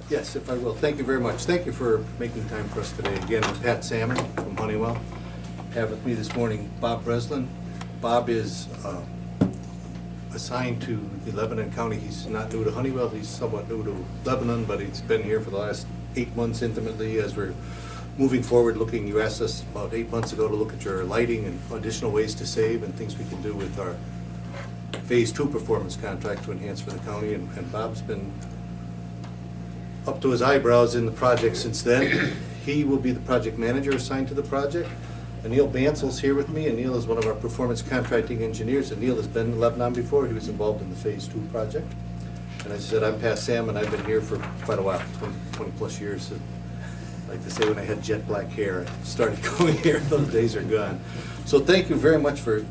Yes, if I will. Thank you very much. Thank you for making time for us today. Again, I'm Pat Salmon from Honeywell. I have with me this morning Bob Breslin. Bob is assigned to the Lebanon County. He's not new to Honeywell. He's somewhat new to Lebanon, but he's been here for the last 8 months intimately as we're moving forward looking. You asked us about 8 months ago to look at your lighting and additional ways to save and things we can do with our Phase 2 performance contract to enhance for the county. And Bob's been up to his eyebrows in the project since then. He will be the project manager assigned to the project. Anil Bansel's here with me. Anil is one of our performance contracting engineers. Anil has been in Lebanon before. He was involved in the Phase 2 project. And as I said, I'm Pat Salmon. I've been here for quite a while, 20 plus years. I like to say when I had jet black hair, I started going here. Those days are gone. So thank you very much for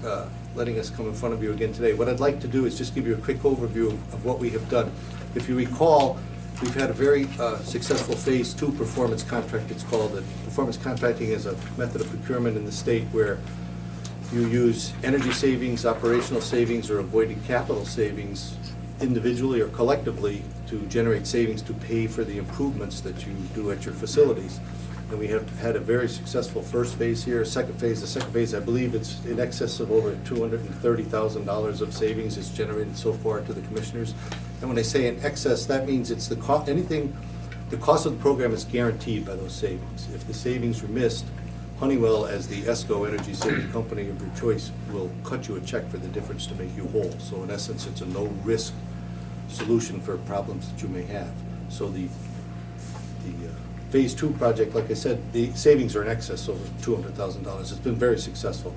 letting us come in front of you again today. What I'd like to do is just give you a quick overview of what we have done. If you recall, we've had a very successful Phase 2 performance contract. It's called performance contracting is a method of procurement in the state where you use energy savings, operational savings, or avoided capital savings individually or collectively to generate savings to pay for the improvements that you do at your facilities. And we have had a very successful first phase here. Second phase, the second phase, I believe it's in excess of over $230,000 of savings is generated so far to the commissioners. And when I say in excess, that means it's the cost. The cost of the program is guaranteed by those savings. If the savings are missed, Honeywell, as the ESCO energy saving company of your choice, will cut you a check for the difference to make you whole. So in essence, it's a no-risk solution for problems that you may have. So the Phase 2 project, like I said, the savings are in excess of $200,000. It's been very successful.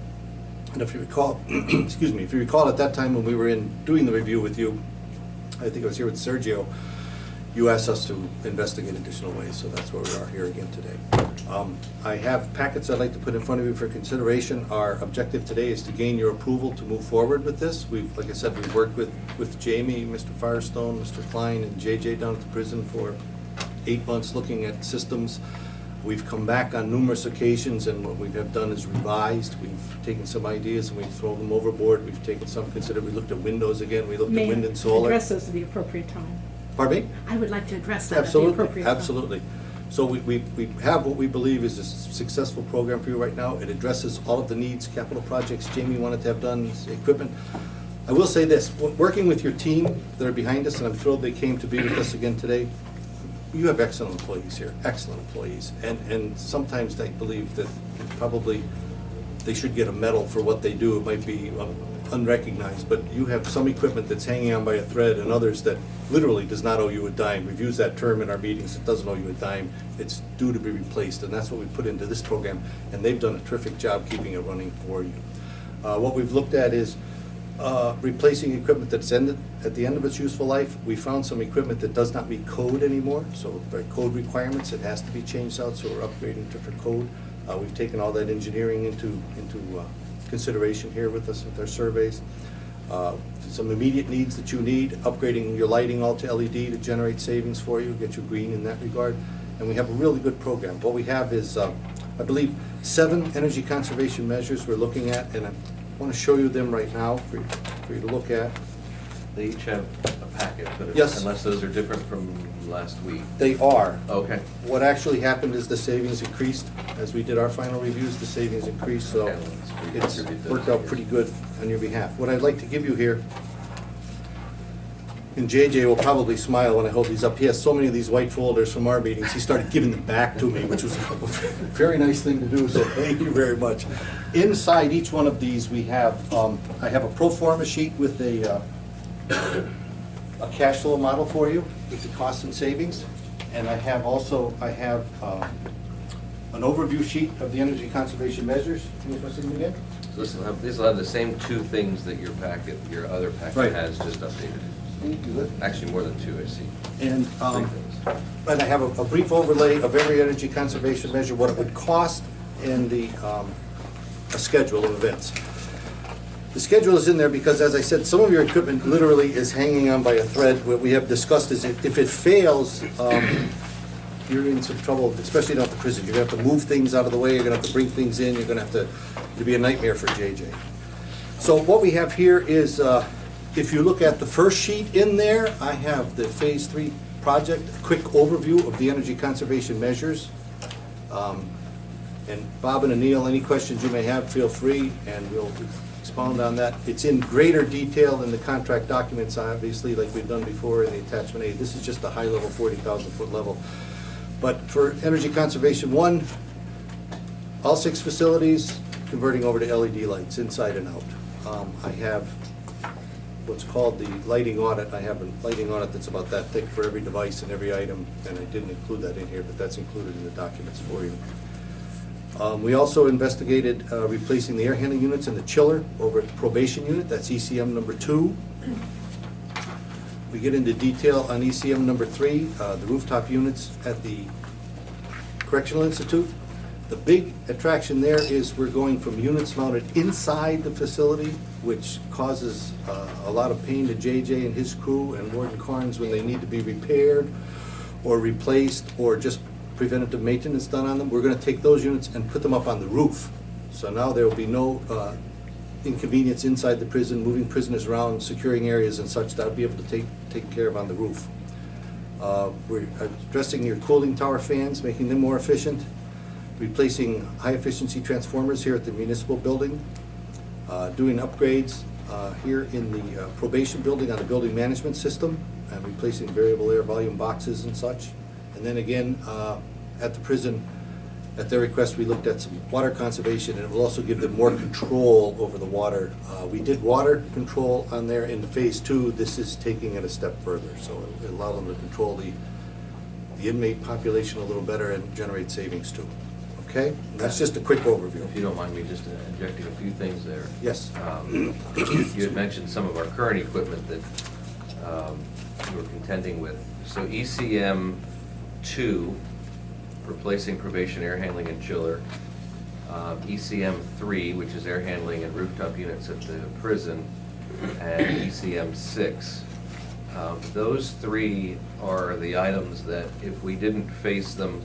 And if you recall, excuse me, if you recall at that time when we were doing the review with you, I think I was here with Sergio, you asked us to investigate additional ways, so that's where we are here again today. I have packets I'd like to put in front of you for consideration. Our objective today is to gain your approval to move forward with this. Like I said, we've worked with Jamie, Mr. Firestone, Mr. Klein, and JJ down at the prison for 8 months looking at systems. We've come back on numerous occasions, and what we have done is revised. We've taken some ideas and we've thrown them overboard. We've taken some we looked at windows again. We looked at wind and solar. Address those at the appropriate time. Pardon me? I would like to address that Absolutely, at the appropriate time. absolutely. So we have what we believe is a successful program for you right now. It addresses all of the needs, capital projects Jamie wanted to have done, equipment. I will say this, working with your team that are behind us, and I'm thrilled they came to be with us again today, you have excellent employees here, excellent employees. And sometimes I believe that probably they should get a medal for what they do. It might be unrecognized, but you have some equipment that's hanging on by a thread and others that literally does not owe you a dime. We've used that term in our meetings. It doesn't owe you a dime. It's due to be replaced, and that's what we put into this program, and they've done a terrific job keeping it running for you. What we've looked at is replacing equipment that's ended at the end of its useful life. We found some equipment that does not meet code anymore, so by code requirements it has to be changed out, so we're upgrading to code. We've taken all that engineering into consideration here with us with our surveys. Some immediate needs that you need, upgrading your lighting all to LED to generate savings for you, get you green in that regard. And we have a really good program. What we have is, I believe, 7 energy conservation measures we're looking at, and I want to show you them right now for you to look at. They each have a packet, but yes, unless those are different from last week. They are. Okay. What actually happened is the savings increased. As we did our final reviews, the savings increased, so Okay, it's worked out pretty good on your behalf. What I'd like to give you here, and JJ will probably smile when I hold these up. He has so many of these white folders from our meetings. He started giving them back to me, which was a very nice thing to do, so thank you very much. Inside each one of these we have, I have a pro forma sheet with a cash flow model for you with the costs and savings. And I have an overview sheet of the energy conservation measures. Can you see them again? So these will have the same 2 things that your other packet Right. has, just updated. Actually, more than 2, I see. And 3 things. I have a brief overlay of every energy conservation measure, what it would cost, and a schedule of events. The schedule is in there because, as I said, some of your equipment literally is hanging on by a thread. What we have discussed is if it fails, you're in some trouble, especially down at the prison. You're going to have to move things out of the way. You're going to have to bring things in. You're going to have to, it'll be a nightmare for JJ. So what we have here is, if you look at the first sheet in there, I have the Phase 3 project, a quick overview of the energy conservation measures. And Bob and Anil, any questions you may have, feel free, and we'll expound on that. It's in greater detail in the contract documents, obviously, like we've done before in the attachment A. This is just a high level, 40,000 foot level. But for energy conservation 1, all 6 facilities converting over to LED lights, inside and out. I have what's called the lighting audit. I have a lighting audit that's about that thick for every device and every item, and I didn't include that in here, but that's included in the documents for you. We also investigated replacing the air handling units and the chiller over at the probation unit. That's ECM number 2. We get into detail on ECM number 3, the rooftop units at the Correctional Institute. The big attraction there is we're going from units mounted inside the facility, which causes a lot of pain to JJ and his crew and Warden Carnes when they need to be repaired or replaced or just preventative maintenance done on them. We're going to take those units and put them up on the roof. So now there will be no inconvenience inside the prison, moving prisoners around, securing areas and such. That'll be able to take care of on the roof. We're addressing your cooling tower fans, making them more efficient. Replacing high-efficiency transformers here at the municipal building, doing upgrades here in the probation building on the building management system, and replacing variable air volume boxes and such. And then again, at the prison, at their request, we looked at some water conservation, and it will also give them more control over the water. We did water control on there in phase 2. This is taking it a step further, so it'll allow them to control the inmate population a little better and generate savings too. Okay, that's just a quick overview. If you don't mind me just injecting a few things there. Yes. You had mentioned some of our current equipment that you were contending with. So ECM 2, replacing probation air handling and chiller. ECM 3, which is air handling and rooftop units at the prison, and ECM 6. Those 3 are the items that if we didn't face them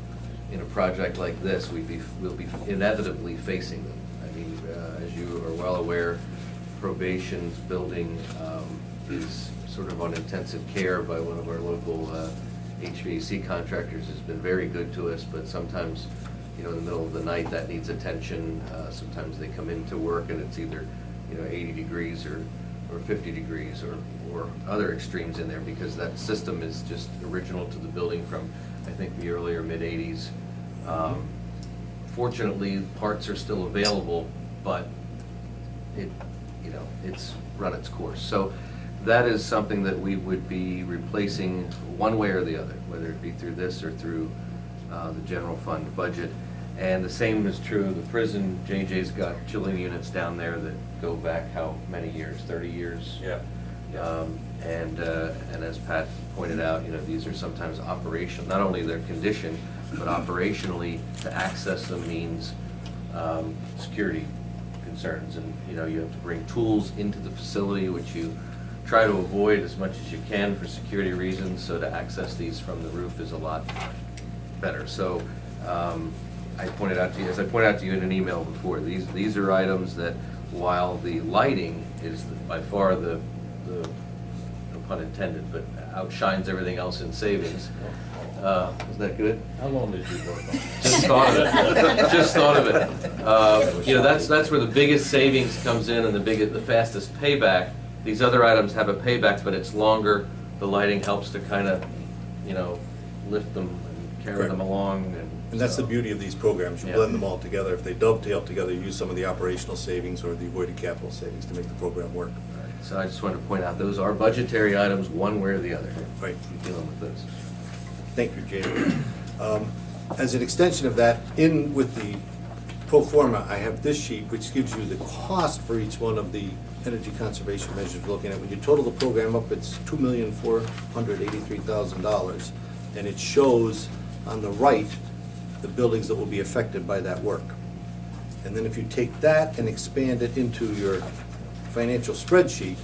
in a project like this, we'll be inevitably facing them. I mean, as you are well aware, probation's building is sort of on intensive care by one of our local HVAC contractors. Has been very good to us, but sometimes, you know, in the middle of the night that needs attention. Sometimes they come into work and it's either, you know, 80 degrees or 50 degrees or other extremes in there, because that system is just original to the building from, I think, the earlier mid-'80s. Fortunately, parts are still available, but it's run its course. So that is something that we would be replacing one way or the other, whether it be through this or through the general fund budget. And the same is true of the prison. JJ's got chilling units down there that go back how many years? 30 years? Yeah. And as Pat pointed out, you know, these are sometimes operational, not only their condition, but operationally to access them means security concerns. And, you know, you have to bring tools into the facility, which you try to avoid as much as you can for security reasons. So to access these from the roof is a lot better. So I pointed out to you, as I pointed out to you in an email before, these are items that, while the lighting is by far the no pun intended, but outshines everything else in savings. Was that good? How long did you work on that? Just thought of it. Just thought of it. You know, that's where the biggest savings comes in and the fastest payback. These other items have a payback, but it's longer. The lighting helps to kind of, you know, lift them and carry them along. And that's the beauty of these programs. You blend them all together. If they dovetail together, you use some of the operational savings or the avoided capital savings to make the program work. So I just wanted to point out, those are budgetary items one way or the other. Right. You're dealing with those. Thank you, Jay. As an extension of that, in with the pro forma, I have this sheet which gives you the cost for each one of the energy conservation measures we're looking at. When you total the program up, it's $2,483,000, and it shows on the right the buildings that will be affected by that work. And then if you take that and expand it into your financial spreadsheet,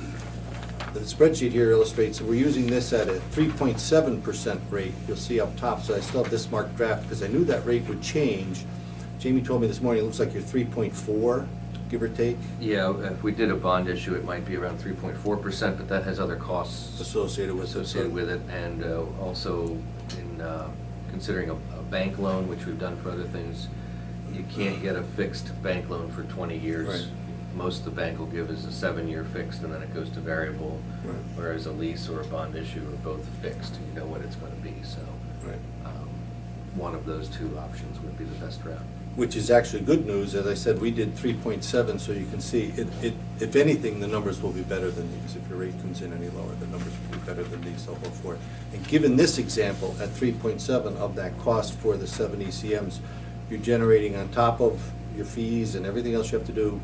the spreadsheet here illustrates that we're using this at a 3.7% rate. You'll see up top, so I still have this marked draft because I knew that rate would change. Jamie told me this morning it looks like you're 3.4. give or take, Yeah, if we did a bond issue, it might be around 3.4%, but that has other costs associated with it, and also in considering a bank loan, which we've done for other things, you can't get a fixed bank loan for 20 years. Right. Most the bank will give is a 7-year fixed, and then it goes to variable, Right. whereas a lease or a bond issue are both fixed. You know what it's going to be, so Right. one of those two options would be the best route. Which is actually good news. As I said, we did 3.7, so you can see, if anything, the numbers will be better than these. If your rate comes in any lower, the numbers will be better than these, so go for it. And given this example, at 3.7 of that cost for the 7 ECMs, you're generating on top of your fees and everything else you have to do,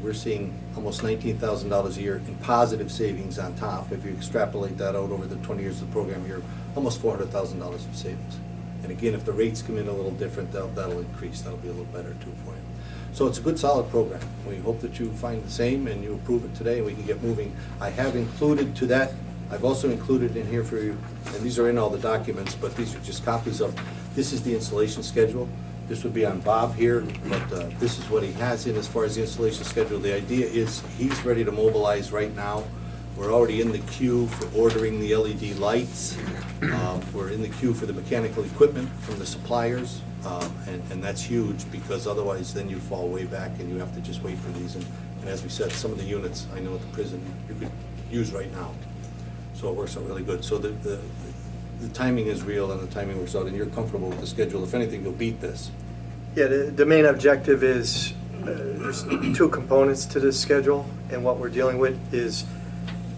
we're seeing almost $19,000 a year in positive savings on top. If you extrapolate that out over the 20 years of the program, you're almost $400,000 of savings. And again, if the rates come in a little different, that'll increase. That'll be a little better too for you. So it's a good, solid program. We hope that you find the same and you approve it today and we can get moving. I have included to that, I've also included in here for you, and these are in all the documents, but these are just copies of, this is the installation schedule. This would be on Bob here, but this is what he has in as far as the installation schedule. The idea is he's ready to mobilize right now. We're already in the queue for ordering the LED lights. We're in the queue for the mechanical equipment from the suppliers, and that's huge because otherwise then you fall way back and you have to just wait for these. And as we said, some of the units I know at the prison you could use right now. So it works out really good. So the timing is real and the timing works out, and you're comfortable with the schedule. If anything, you'll beat this. Yeah, the main objective is, there's two components to this schedule, and what we're dealing with is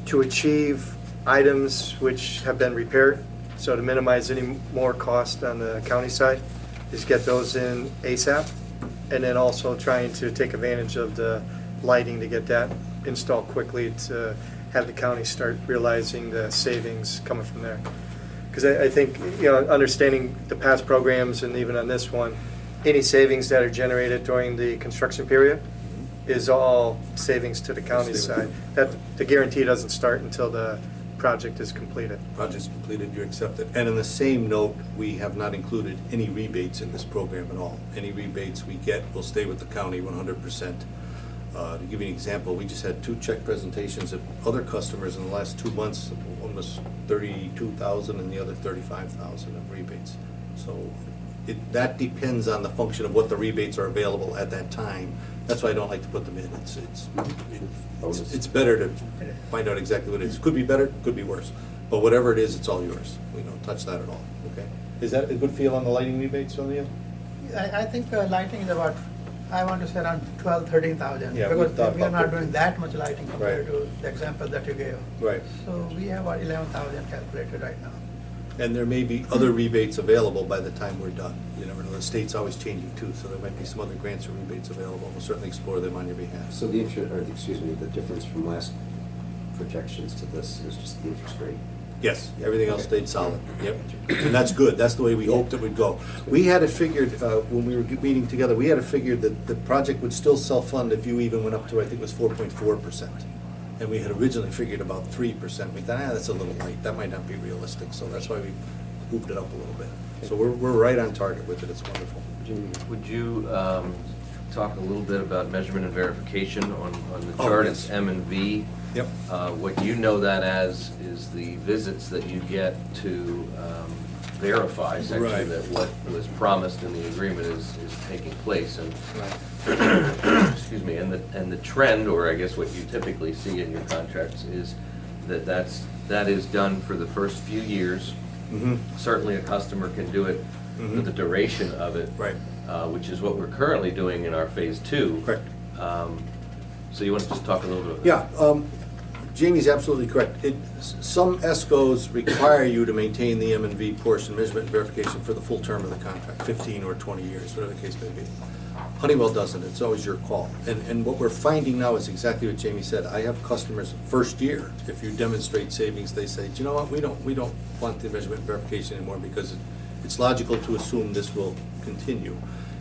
to achieve items which have been repaired, so to minimize any more cost on the county side, is get those in ASAP, and then also trying to take advantage of the lighting to get that installed quickly to have the county start realizing the savings coming from there. Because I think, understanding the past programs and even on this one, any savings that are generated during the construction period is all savings to the county side. That the guarantee doesn't start until the project is completed. Project's completed, you accept it. And on the same note, we have not included any rebates in this program at all. Any rebates we get will stay with the county 100%. To give you an example, we just had 2 check presentations of other customers in the last 2 months, almost $32,000 and the other $35,000 of rebates. So that depends on the function of what the rebates are available at that time. That's why I don't like to put them in. It's better to find out exactly what it is. Could be better, could be worse. But whatever it is, it's all yours. We don't touch that at all, okay? Is that a good feel on the lighting rebates, Sonia? I think lighting is about, I want to say around 13,000. Yeah, we because thought we are about not doing that much lighting compared Right. to the example that you gave. Right. So we have about 11,000 calculated right now. And there may be other rebates available by the time we're done. You never know, the state's always changing too, so there might be some other grants or rebates available. We'll certainly explore them on your behalf. So the the difference from last projections to this is just the interest rate. Yes, everything else stayed solid. Yep. And that's good. That's the way we hoped it would go. We had it figured, when we were meeting together, we had it figured that the project would still self-fund if you even went up to, I think it was 4.4%. And we had originally figured about 3%. We thought, that's a little light. That might not be realistic. So that's why we moved it up a little bit. So we're right on target with it. It's wonderful. Would you talk a little bit about measurement and verification on the chart? Yes. It's M and V. Yep. What you know that as is the visits that you get to verify essentially Right. that what was promised in the agreement is taking place. And Right. excuse me, and the trend, or I guess what you typically see in your contracts, is that is done for the first few years. Mm-hmm. Certainly a customer can do it for the duration of it. Right. Which is what we're currently doing in our phase 2. Correct. So you want to just talk a little bit about Yeah, Jamie's absolutely correct. Some ESCOs require you to maintain the M&V portion, measurement and verification, for the full term of the contract, 15 or 20 years, whatever the case may be. Honeywell doesn't. It's always your call. And what we're finding now is exactly what Jamie said. I have customers first year, if you demonstrate savings, they say, do you know what, we don't want the measurement and verification anymore because it's logical to assume this will continue.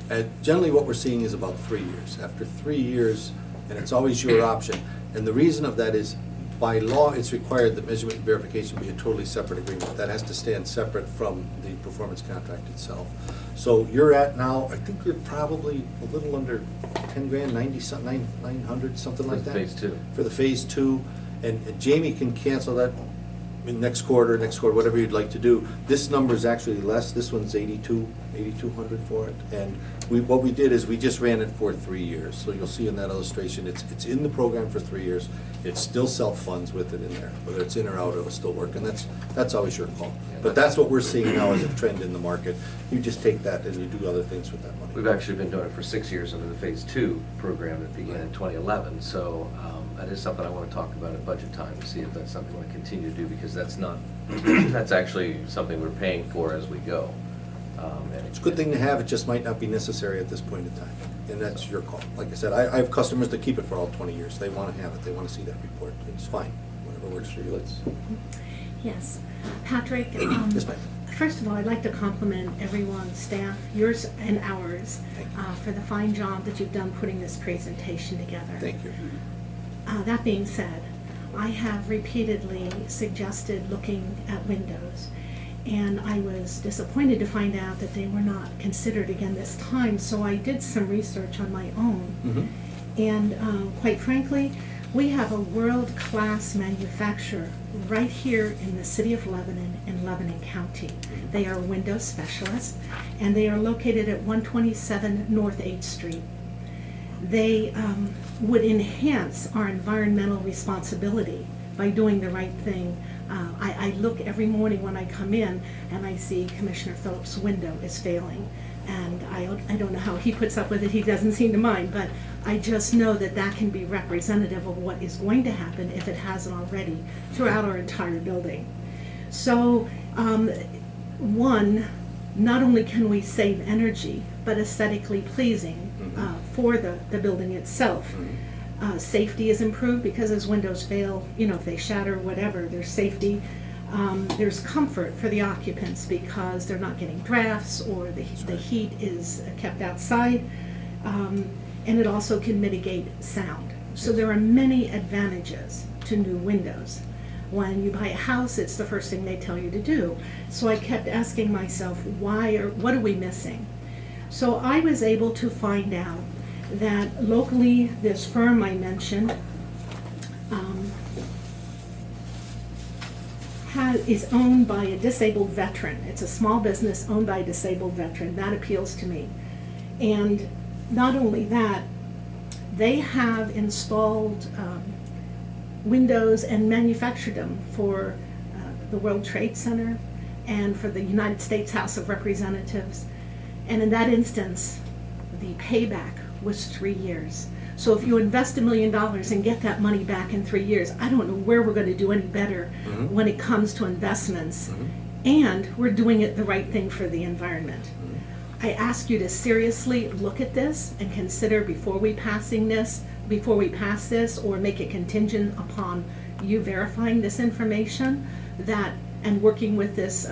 And generally what we're seeing is about 3 years. After 3 years, and it's always your option. And the reason of that is by law, it's required that measurement and verification be a totally separate agreement. That has to stand separate from the performance contract itself. So you're at now, I think you're probably a little under 10 grand, 90 something, 900, something like that. Phase 2. For the phase 2, and Jamie can cancel that in next quarter, whatever you'd like to do. This number is actually less. This one's 8,200 for it. And what we did is we just ran it for 3 years. So you'll see in that illustration, it's in the program for 3 years. It still self-funds with it in there. Whether it's in or out, it'll still work. And that's always your call. But that's what we're seeing now as a trend in the market. You just take that and you do other things with that money. We've actually been doing it for 6 years under the Phase 2 program that began in 2011. So that is something I want to talk about at budget time to see if that's something we want to continue to do, because that's not, that's actually something we're paying for as we go. It's a good thing to have, it just might not be necessary at this point in time, and that's your call. Like I said, I have customers that keep it for all 20 years. They want to have it, they want to see that report. It's fine, whatever works for you. Let's. Yes. Patrick, Yes, ma'am. first of all, I'd like to compliment everyone's staff, yours and ours, Thank you. for the fine job that you've done putting this presentation together. Thank you. That being said, I have repeatedly suggested looking at windows, and I was disappointed to find out that they were not considered again this time, so I did some research on my own. Mm-hmm. And quite frankly, we have a world-class manufacturer right here in the city of Lebanon in Lebanon County. They are window specialists, and they are located at 127 North 8th Street. They would enhance our environmental responsibility by doing the right thing. I look every morning when I come in and I see Commissioner Phillips' window is failing, and I don't know how he puts up with it. He doesn't seem to mind, but I just know that that can be representative of what is going to happen if it hasn't already throughout our entire building. So one, not only can we save energy, but aesthetically pleasing for the building itself. Safety is improved because as windows fail, if they shatter, whatever, there's safety. There's comfort for the occupants because they're not getting drafts, or the heat is kept outside. And it also can mitigate sound. So there are many advantages to new windows. When you buy a house, it's the first thing they tell you to do. So I kept asking myself, what are we missing? So I was able to find out that locally, this firm I mentioned is owned by a disabled veteran. It's a small business owned by a disabled veteran. That appeals to me. And not only that, they have installed windows and manufactured them for the World Trade Center and for the United States House of Representatives. And in that instance, the payback was 3 years. So if you invest $1 million and get that money back in 3 years, I don't know where we're going to do any better when it comes to investments. And we're doing it the right thing for the environment. I ask you to seriously look at this and consider before we pass this or make it contingent upon you verifying this information, and working with this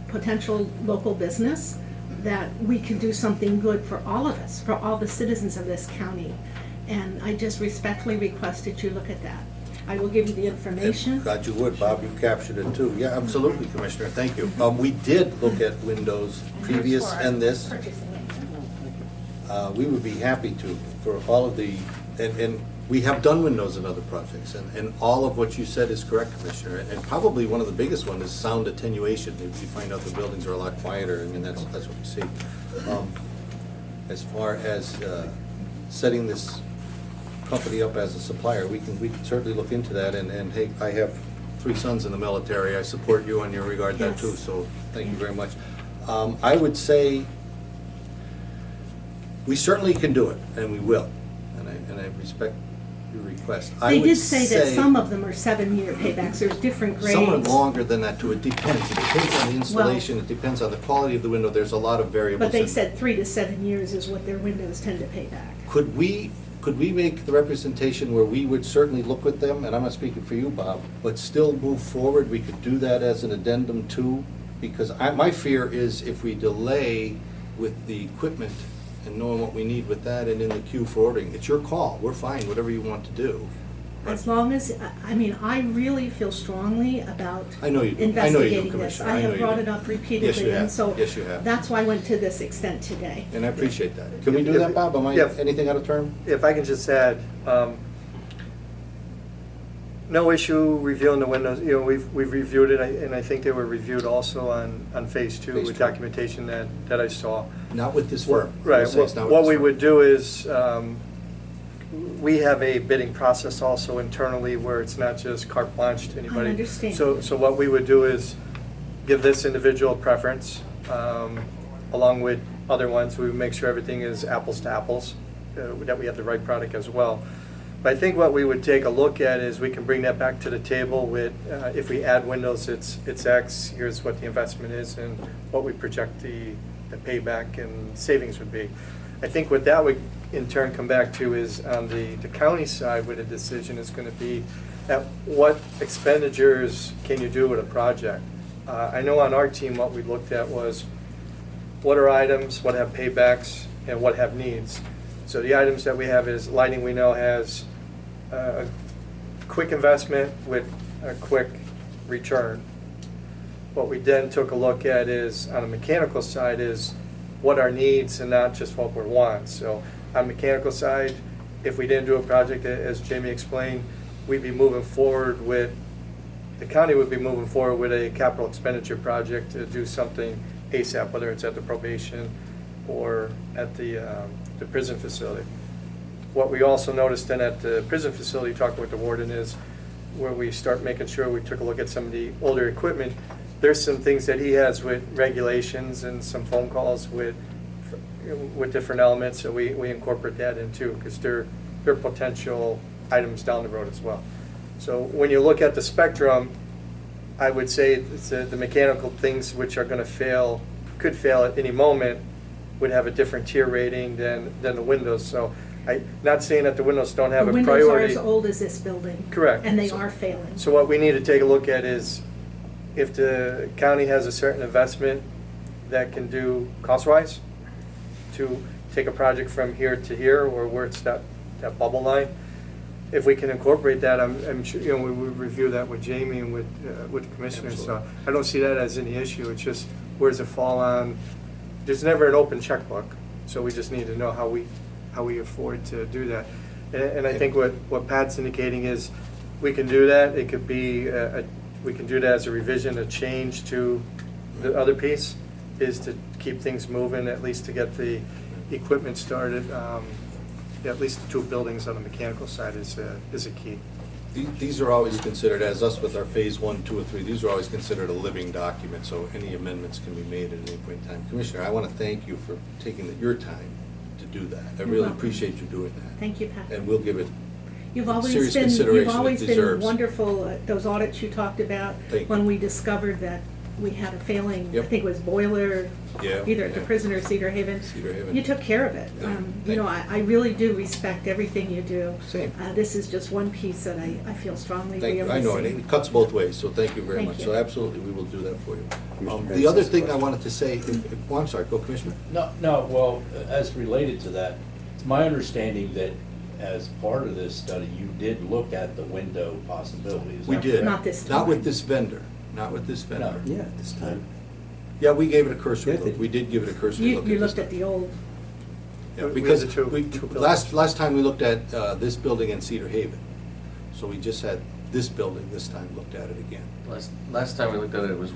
potential local business, that we can do something good for all of us, for all the citizens of this county. And I just respectfully request that you look at that. I will give you the information. Glad you would, Bob, you captured it too. Yeah, absolutely, Commissioner, thank you. We did look at windows previous and this. We would be happy to, for all of the, and we have done windows in other projects, and all of what you said is correct, Commissioner. And probably one of the biggest one is sound attenuation. If you find out the buildings are a lot quieter, I mean, that's what we see. As far as setting this company up as a supplier, we can certainly look into that. And hey, I have 3 sons in the military. I support you on your regard that too. So thank you very much. I would say we certainly can do it, and we will. And I respect your request. They did say that some of them are 7-year paybacks. There's different grades. Some are longer than that too. It depends. It depends on the installation. It depends on the quality of the window. There's a lot of variables. But they said 3 to 7 years is what their windows tend to pay back. Could we make the representation where we would certainly look with them, and I'm not speaking for you, Bob, but still move forward? We could do that as an addendum too, because my fear is if we delay with the equipment and knowing what we need with that and in the queue for ordering, it's your call. We're fine, whatever you want to do. As long as, I mean, I really feel strongly about I know you do. I know you do, investigating this. Commissioner. I I know have you brought do. it up Yes, you repeatedly, have. and so Yes, you have. that's why I went to this extent today. And I appreciate that. Can we do that, Bob? Am I, Yeah. anything out of term? If I can just add, no issue reviewing the windows, you know, we've reviewed it, and I think they were reviewed also on phase two Phase with two. documentation that I saw. Not with this firm. I will Right, say it's not with what this we firm. would do is, we have a bidding process also internally where it's not just carte blanche to anybody. understand. So what we would do is give this individual preference, along with other ones. We would make sure everything is apples to apples, that we have the right product as well. But I think what we would take a look at is we can bring that back to the table with, if we add windows, it's X, here's what the investment is and what we project the payback and savings would be. I think what that would in turn come back to is on the county side where the decision is going to be at what expenditures can you do with a project. I know on our team what we looked at was what are items, what have paybacks, and what have needs. So the items that we have is lighting we know has a quick investment with a quick return. What we then took a look at is, on the mechanical side, is what our needs and not just what we want. So on the mechanical side, if we didn't do a project, as Jamie explained, we'd be moving forward with, the county would be moving forward with a capital expenditure project to do something ASAP, whether it's at the probation or at the prison facility. What we also noticed then at the prison facility, talking with the warden, is where we start making sure we took a look at some of the older equipment. There's some things that he has with regulations and some phone calls with different elements, so we incorporate that in too, because they're potential items down the road as well. So when you look at the spectrum, I would say it's the mechanical things which are going to fail, could fail at any moment, would have a different tier rating than the windows. So not saying that the windows don't have The a windows are priority. as old as this building. Correct. And they are failing. So what we need to take a look at is if the county has a certain investment that can do cost-wise to take a project from here to here, or where it's that bubble line, if we can incorporate that, I'm sure, you know, we would review that with Jamie and with the commissioners. So I don't see that as any issue. It's just, where does it fall on? There's never an open checkbook, so we just need to know how we afford to do that. And I think what Pat's indicating is we can do that. It could be we can do that as a revision, a change to the other piece is to keep things moving, at least to get the equipment started. At least the two buildings on the mechanical side is a key. These are always considered, as us with our phase 1, 2, or 3, these are always considered a living document, so any amendments can be made at any point in time. Commissioner, I want to thank you for taking your time to do that. I really welcome. appreciate you doing that. Thank you, Pat. And we'll give it You've always serious been, consideration you've always it been deserves. wonderful, those audits you talked about, Thank you. when we discovered that we had a failing, I Yep. think it was boiler, Yeah, either at the yeah. prison or Cedar Haven. Cedar Haven. You took care of it. Yeah, You thank know, you. I really do respect everything you do. Same. This is just one piece that I feel strongly Thank we you. are I know, and missing. it cuts both ways, so thank you very Thank much. you. So absolutely, we will do that for you. Commissioner The other Harris has a thing I question. wanted to say, oh, I'm sorry, go Commissioner. No, well, as related to that, it's my understanding that as part of this study, you did look at the window possibilities. We did. Not this Not time. with this vendor, not with this vendor. Yeah, this time. Yeah, we gave it a cursory Yeah, look. they- We did give it a cursory You, look. you at this looked at time. the old, Yeah, We because had the two we, buildings. last time we looked at this building in Cedar Haven. So we just had this building this time, looked at it again. Last time we looked at it, it was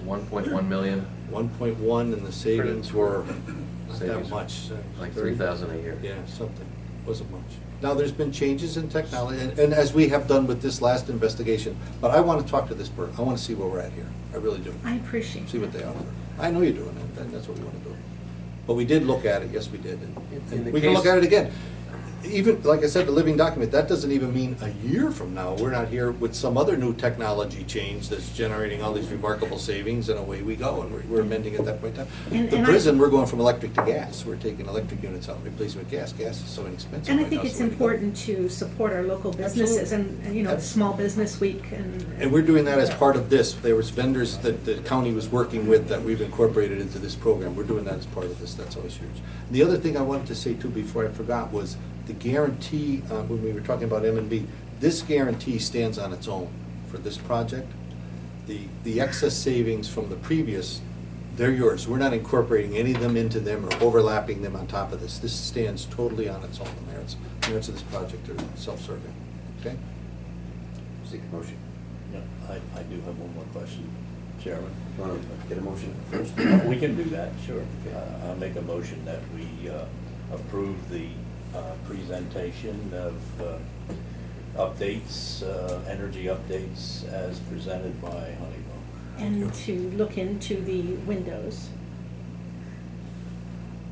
1.1 million, 1.1 and the savings were not that Savings much. like 30. 3,000 a year. Yeah, something, wasn't much. Now, there's been changes in technology, and as we have done with this last investigation, but I want to talk to this person, I want to see where we're at here, I really do. I appreciate See what that. they offer. I know you're doing it, and that's what we want to do. But we did look at it, yes, we did, In and the we can look case- at it again. Even, like I said, the living document, that doesn't even mean a year from now, we're not here with some other new technology change that's generating all these remarkable savings, and away we go, and we're amending at that point in time. And- The and I- prison, we're going from electric to gas, we're taking electric units out, and replacing with gas. Gas is so inexpensive And I right think now, it's so we go. important to support our local businesses, and, you know, it's Small Business Week, And we're doing that as part of this. There was vendors that the county was working with that we've incorporated into this program. We're doing that as part of this. That's always huge. The other thing I wanted to say too, before I forgot, was the guarantee, when we were talking about M&B, this guarantee stands on its own for this project. The excess savings from the previous, they're yours. We're not incorporating any of them into them or overlapping them on top of this. This stands totally on its own. The merits of this project are self-serving, okay? Seek a motion. Yeah, I do have one more question, Chairman. Want to get a motion first? We can do that, sure. Okay. I'll make a motion that we approve the presentation of updates, energy updates as presented by Honeywell. And to look into the windows.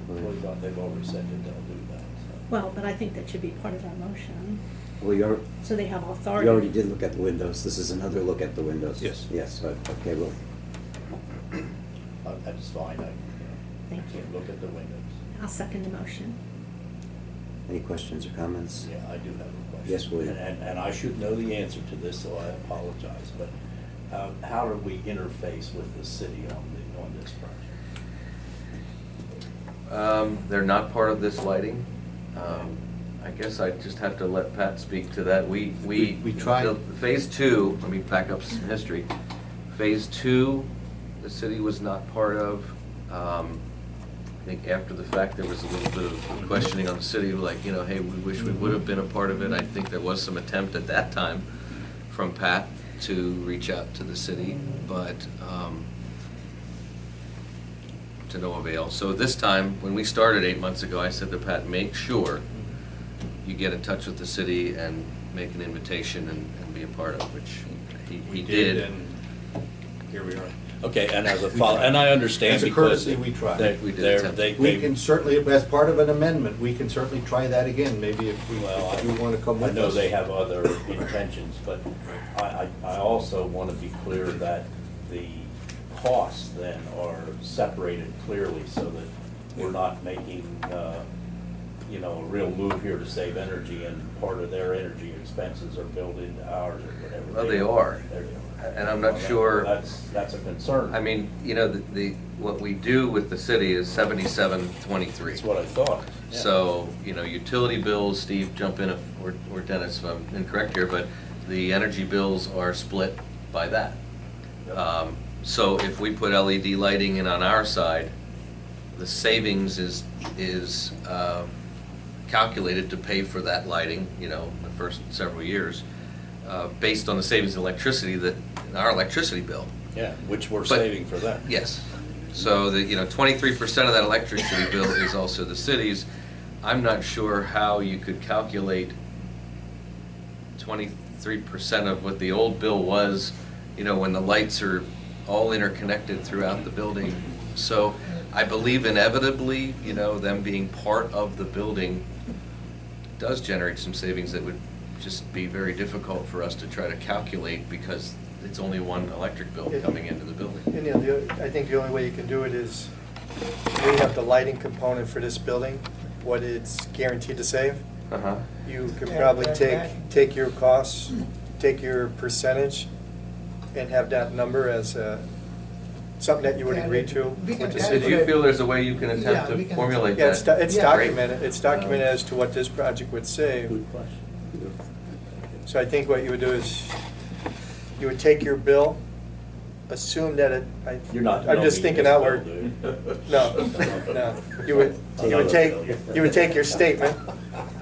They've already said that they'll do that. So. Well, but I think that should be part of our motion, Well, you so they have authority. already did look at the windows. This is another look at the windows. Yes. Yes, okay, well, That's fine. Thank you. Look at the windows. I'll second the motion. any questions or comments? Yeah, I do have a question. Yes, William. And I should know the answer to this, so I apologize, but how do we interface with the city on this project? They're not part of this lighting. I guess I just have to let Pat speak to that. We tried. Phase 2, let me back up some history. Phase 2, the city was not part of. I think after the fact, there was a little bit of questioning on the city, like, you know, hey, we wish we would have been a part of it. I think there was some attempt at that time from Pat to reach out to the city, but to no avail. So this time, when we started 8 months ago, I said to Pat, make sure you get in touch with the city and make an invitation and be a part of, which he did. And here we are. Okay, and as a follow, and I understand As a because courtesy, we tried. We did they're- attempt. they- We can certainly, as part of an amendment, we can certainly try that again, maybe if Well, you want to come with us. I know they have other intentions, but I also want to be clear that the costs then are separated clearly so that we're not making, you know, a real move here to save energy and part of their energy expenses are built into ours or whatever. Well, they are. There you are. And I'm not sure. That's a concern. I mean, you know, what we do with the city is 77-23. That's what I thought. Yeah. So, you know, utility bills, Steve, jump in, or Dennis, if I'm incorrect here, but the energy bills are split by that. So if we put LED lighting in on our side, the savings is calculated to pay for that lighting, you know, the first several years, based on the savings in electricity in our electricity bill. Yeah, which we're But- saving for them. Yes. So the, you know, 23% of that electricity bill is also the city's. I'm not sure how you could calculate 23% of what the old bill was, you know, when the lights are all interconnected throughout the building. So I believe inevitably, you know, them being part of the building does generate some savings that would just be very difficult for us to try to calculate because it's only one electric bill coming into the building. And, you know, I think the only way you can do it is, we have the lighting component for this building, what it's guaranteed to save. Uh-huh. You could probably take your costs, take your percentage, and have that number as something that you would agree to. We can with the Did city. you feel there's a way you can Yeah, attempt we to can- formulate Yeah, that? it's Yeah. documented, it's documented as to what this project would save. Good question. So I think what you would do is, you would take your bill, assume that You're not. I'm just thinking outward. No. No, you would take your statement,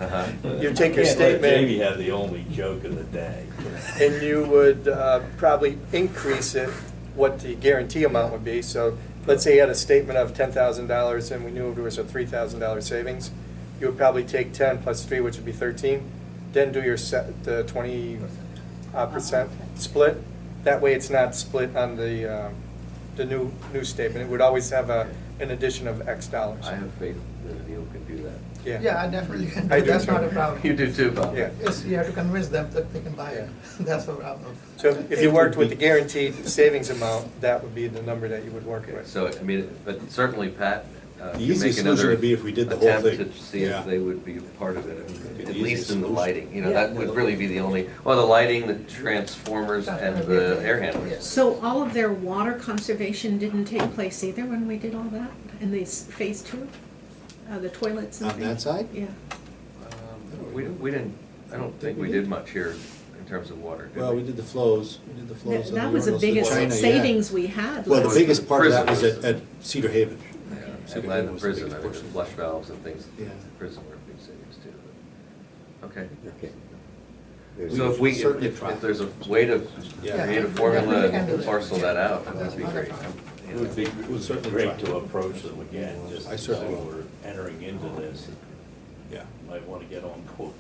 Uh-huh. you would take your Can't let Jamie statement, have the only joke of the day. and you would probably increase it, what the guarantee amount would be. So let's say you had a statement of $10,000 and we knew there was a $3,000 savings. You would probably take 10 plus 3, which would be 13. Then do your 20% split. That way it's not split on the new statement. It would always have an addition of X dollars. I have faith that Neil can do that. Yeah, I definitely can. I do That's too. not a problem. You do too, Bob. Yeah. Yes, you have to convince them that they can buy it. That's the problem. So if you worked with the guaranteed savings amount, that would be the number that you would work with. So, I mean, but certainly, Pat, The can easiest make solution another would be if we did the whole attempt thing. to see Yeah. if they would be part of it, Be the at least easiest in the solution. lighting. You know, Yeah. that would really be the only, well, the lighting, the transformers, and the air handlers. So all of their water conservation didn't take place either when we did all that in these phase 2? The toilets and On things? that side? Yeah. We didn't, I don't think we did much here in terms of water, did Well, we did the flows, on That the was the urinals to biggest China, yeah. savings we had. Well, the last biggest year. part of that was Prison. at Cedar Haven. Yeah, Cedar and Haven the was prison, biggest I think the portion. flush valves and things, Yeah. the prison were big savings too. Okay. Okay. So if we, certainly if try. there's a way to Yeah. create a Yeah, formula definitely can do and that. parcel that out, that'd be Yeah. great. It would be We'll certainly great try. to approach them again, just I as certainly will. we're entering into this. Yeah, Might want to get on board.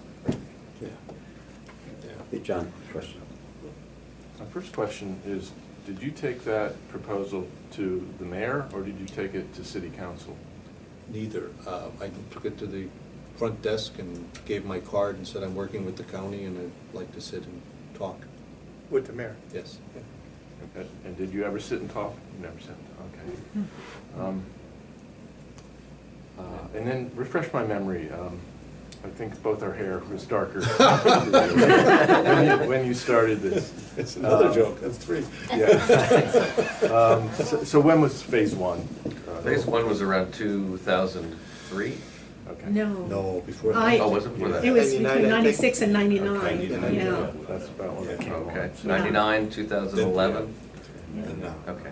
yeah. Hey, John, question? My first question is, did you take that proposal to the mayor, or did you take it to city council? Neither. I took it to the front desk and gave my card and said I'm working with the county and I'd like to sit and talk. With the mayor. Yes. And did you ever sit and talk? You never sit, okay. And then refresh my memory, I think both our hair was darker when you started this. It's another joke, that's three. Yeah. So when was phase one? Phase one was around 2003? Okay. No. No, before that. I- Oh, was it before that? It was 99, I between think. 96 and 99, Okay, yeah. That's about when it came on. Okay, So- 99, 2011? And now. Okay.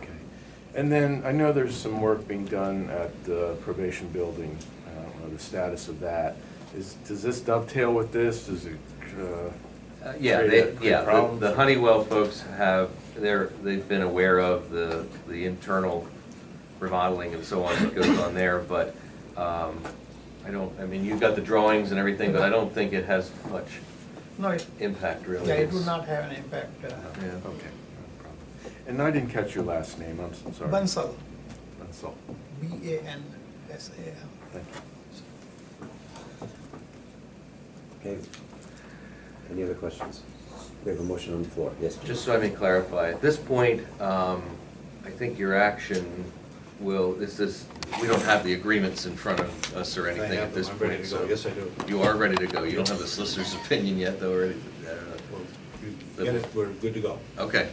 And then, I know there's some work being done at the probation building, I don't know the status of that. Does this dovetail with this? Does it, Yeah, create the problems? Honeywell folks they've been aware of the internal remodeling and so on that goes on there, but I mean, you've got the drawings and everything, but I don't think it has much No, it, impact really. yeah, it would not have an impact. Yeah. okay, no problem. And I didn't catch your last name, I'm so sorry. Bansal, Bansal. B-A-N-S-A-L. Thank you. Okay. Any other questions? We have a motion on the floor. Yes? Just so I may clarify, at this point, I think your action we don't have the agreements in front of us or anything at this I'm point. ready to go, so yes, I do. You are ready to go, you don't have the solicitor's opinion yet, though, or anything? I don't know. Well, you get it, we're good to go. Okay,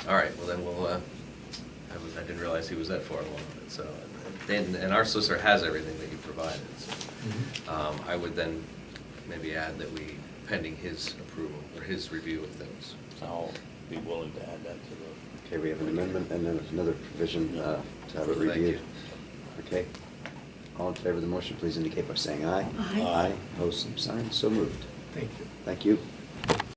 all right, well then we'll, I didn't realize he was that far along with it, so, and our solicitor has everything that you provided, so. I would then maybe add that we, pending his approval, or his review of things. I'll be willing to add that to the. Okay, we have an amendment and then another provision to have it Thank reviewed. you. Okay. All in favor of the motion, please indicate by saying aye. Aye. Aye. Opposed, same sign. So moved. Thank you. Thank you.